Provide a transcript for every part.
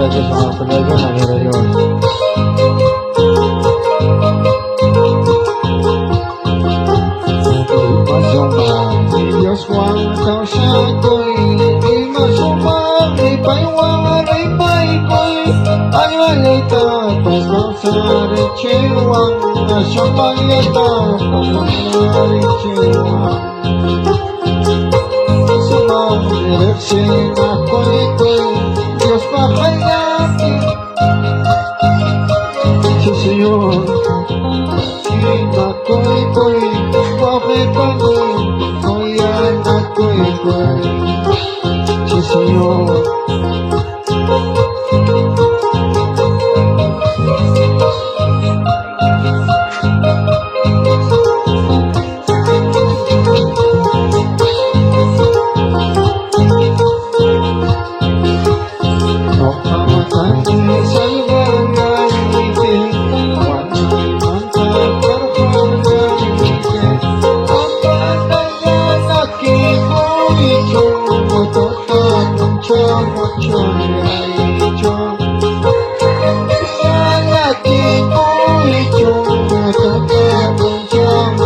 saja sa mga pinagana ni Rayon. Diyos wang kau siya ko'y di masumang ipaiwang ripay ko'y ayalay tapos ng sarichiwang nasyambang yata pagmamarichiwang sumang direksing ako'y Diyos pahayakin susuyon sina ko'y bakit pagod sí señor. No amatang sa ibang ngiti wanang mantap terpangganti apa daya lakiku itu otot muncul lakiku itu otot muncul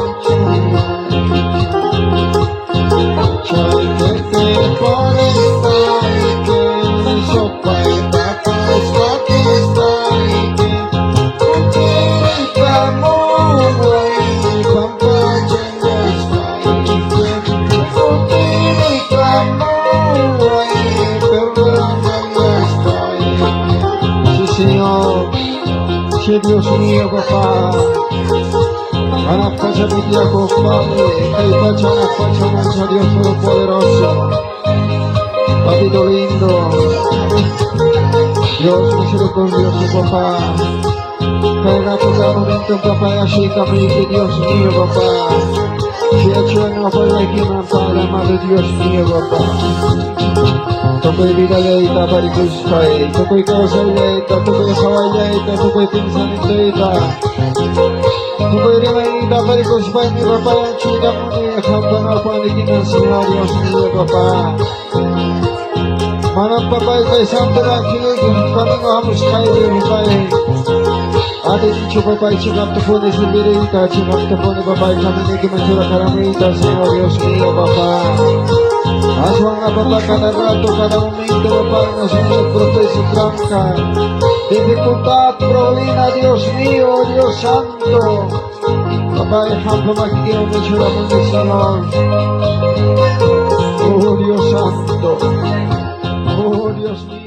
Señor, si Dios mío, papá, anak pacha pitiako, Padre, kay pacha anak pacha mancha Dios Todopoderoso, Papito lindo, Dios misericordioso, papá, kay napagkakamento, papá, así kami, Dios mío, papá, si hecho en la palaikiman, Padre, amado Dios mío, papá, Toko'y bidalay, taparikus kay, toko'y kausay, toko'y kaway, toko'y pinsan ito, toko'y rimay, taparikus kay, ni Papa, yung chika mo ni Akhabang Apanikin ng Siya, Diyos niya, Papa. Manang Papa, kay Santo Rakilig, kami ngahamos kayo, kay ating icho, Papa, chikap po ni Silvirita, chikap po ni Papa, kami ni Kimansura Karamita, Siya, Diyos niya, Papa. Aswang na Papa, kada rato, kada momento, Papa, na sumunod proteso tranca, dificultad, problema, Dios mío, Dios Santo, Papa, ejemplo, magiging mesura mo ni Señor, oh Dios Santo, oh Dios mío.